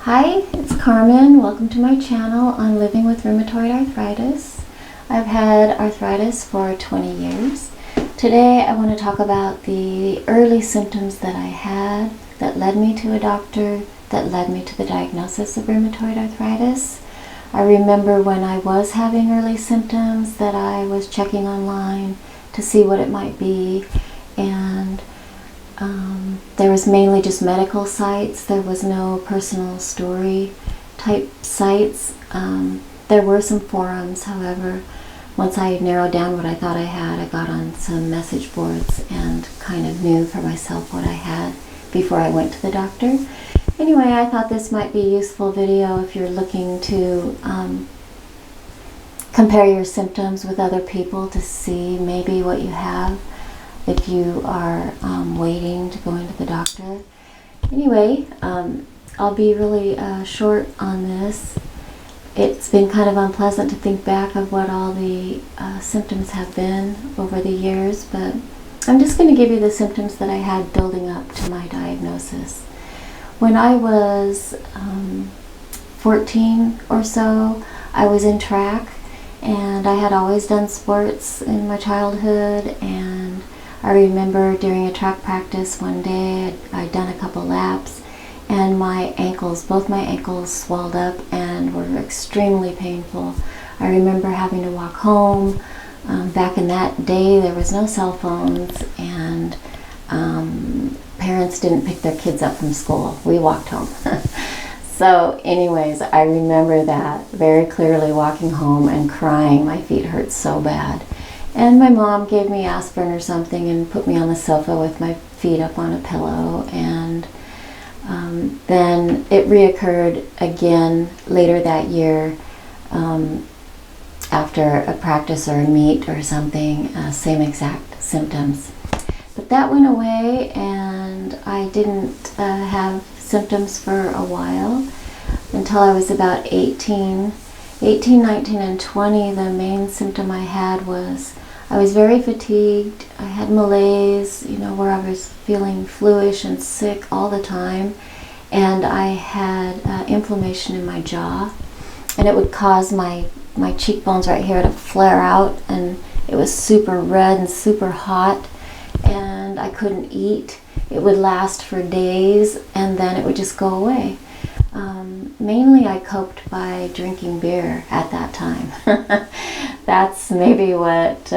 Hi, it's Carmen. Welcome to my channel on living with rheumatoid arthritis. I've had arthritis for 20 years. Today I want to talk about the early symptoms that I had that led me to a doctor, that led me to the diagnosis of rheumatoid arthritis. I remember when I was having early symptoms that I was checking online to see what it might be, and there was mainly just medical sites. There was no personal story type sites. There were some forums, however. Once I narrowed down what I thought I had, I got on some message boards and kind of knew for myself what I had before I went to the doctor. Anyway, I thought this might be a useful video if you're looking to compare your symptoms with other people to see maybe what you have if you are waiting to go into the doctor. Anyway, I'll be really short on this. It's been kind of unpleasant to think back of what all the symptoms have been over the years, but I'm just going to give you the symptoms that I had building up to my diagnosis. When I was 14 or so, I was in track, and I had always done sports in my childhood, and I remember during a track practice one day I'd done a couple laps, and my ankles, both my ankles swelled up and were extremely painful. I remember having to walk home. Back in that day there was no cell phones, and parents didn't pick their kids up from school. We walked home. So anyways, I remember that very clearly, walking home and crying. My feet hurt so bad. And my mom gave me aspirin or something and put me on the sofa with my feet up on a pillow, and then it reoccurred again later that year after a practice or a meet or something, same exact symptoms. But that went away, and I didn't have symptoms for a while until I was about 18, 19, and 20. The main symptom I had was I was very fatigued. I had malaise, where I was feeling fluish and sick all the time. And I had inflammation in my jaw. And it would cause my cheekbones right here to flare out. And it was super red and super hot. And I couldn't eat. It would last for days, and then it would just go away. Mainly I coped by drinking beer at that time. That's maybe what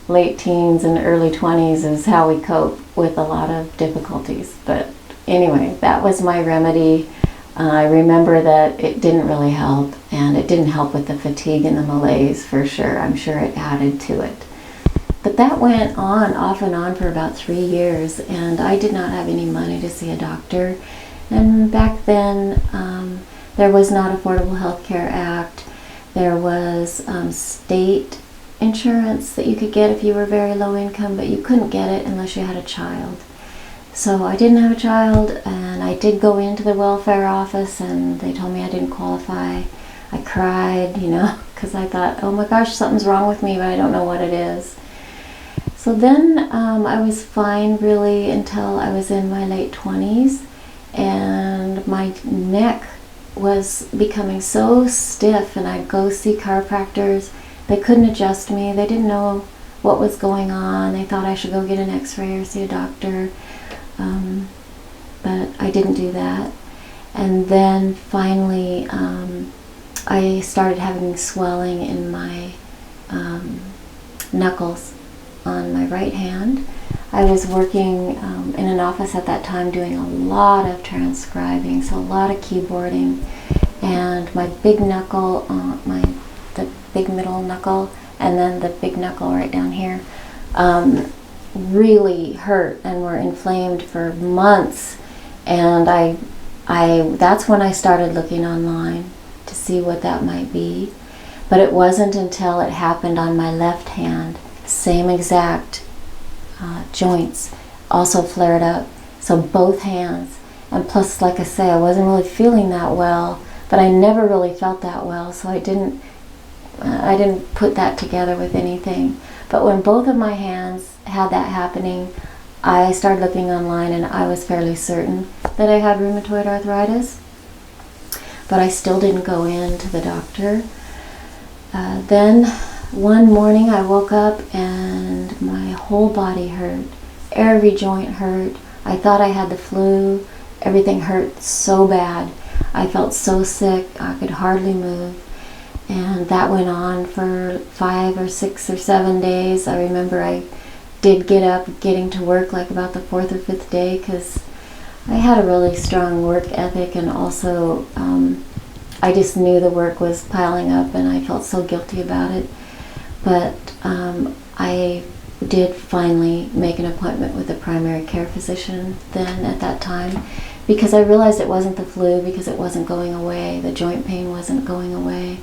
late teens and early 20s is how we cope with a lot of difficulties. But anyway, that was my remedy. I remember that it didn't really help, and it didn't help with the fatigue and the malaise for sure. I'm sure it added to it. But that went on off and on for about 3 years, and I did not have any money to see a doctor. And back then, there was not Affordable Health Care Act. There was state insurance that you could get if you were very low income, but you couldn't get it unless you had a child. So I didn't have a child, and I did go into the welfare office, and they told me I didn't qualify. I cried, because I thought, oh my gosh, something's wrong with me, but I don't know what it is. So then I was fine really until I was in my late 20s, and my neck was becoming so stiff, and I'd go see chiropractors. They couldn't adjust me. They didn't know what was going on. They thought I should go get an x-ray or see a doctor, but I didn't do that. And then finally I started having swelling in my knuckles on my right hand. I was working in an office at that time doing a lot of transcribing, so a lot of keyboarding, and my big knuckle, the big middle knuckle, and then the big knuckle right down here, really hurt and were inflamed for months. And that's when I started looking online to see what that might be. But it wasn't until it happened on my left hand, same exact joints also flared up, so both hands. And plus, like I say, I wasn't really feeling that well, but I never really felt that well, so I didn't put that together with anything. But when both of my hands had that happening, I started looking online, and I was fairly certain that I had rheumatoid arthritis. but I still didn't go in to the doctor. Then one morning I woke up and my whole body hurt. Every joint hurt. I thought I had the flu. Everything hurt so bad. I felt so sick. I could hardly move. And that went on for 5 or 6 or 7 days. I remember I did get up getting to work like about the 4th or 5th day because I had a really strong work ethic, and also I just knew the work was piling up and I felt so guilty about it. But I did finally make an appointment with a primary care physician then at that time, because I realized it wasn't the flu, because it wasn't going away. The joint pain wasn't going away.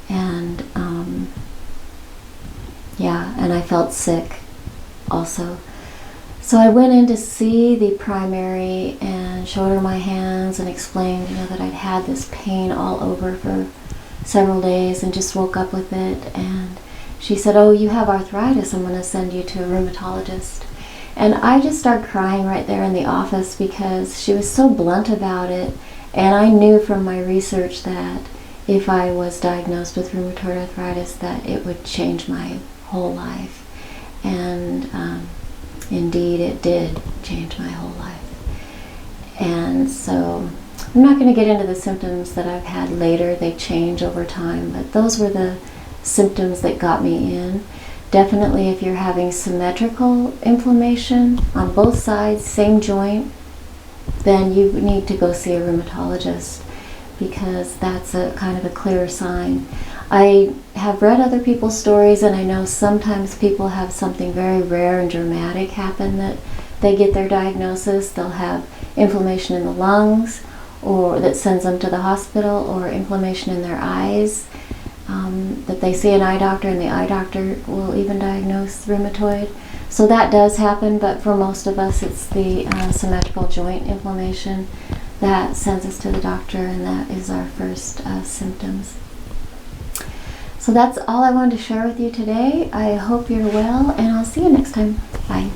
And and I felt sick also. So I went in to see the primary and showed her my hands and explained, that I'd had this pain all over for several days and just woke up with it. And she said, "Oh, you have arthritis. I'm going to send you to a rheumatologist." And I just started crying right there in the office because she was so blunt about it. And I knew from my research that if I was diagnosed with rheumatoid arthritis, that it would change my whole life. And indeed, it did change my whole life. And so I'm not going to get into the symptoms that I've had later. They change over time, but those were the symptoms that got me in. Definitely, if you're having symmetrical inflammation on both sides, same joint, then you need to go see a rheumatologist, because that's a kind of a clear sign. I have read other people's stories, and I know sometimes people have something very rare and dramatic happen that they get their diagnosis. They'll have inflammation in the lungs, or that sends them to the hospital, or inflammation in their eyes, that they see an eye doctor, and the eye doctor will even diagnose rheumatoid. So that does happen, but for most of us it's the symmetrical joint inflammation that sends us to the doctor, and that is our first symptoms. So that's all I wanted to share with you today. I hope you're well, and I'll see you next time. Bye.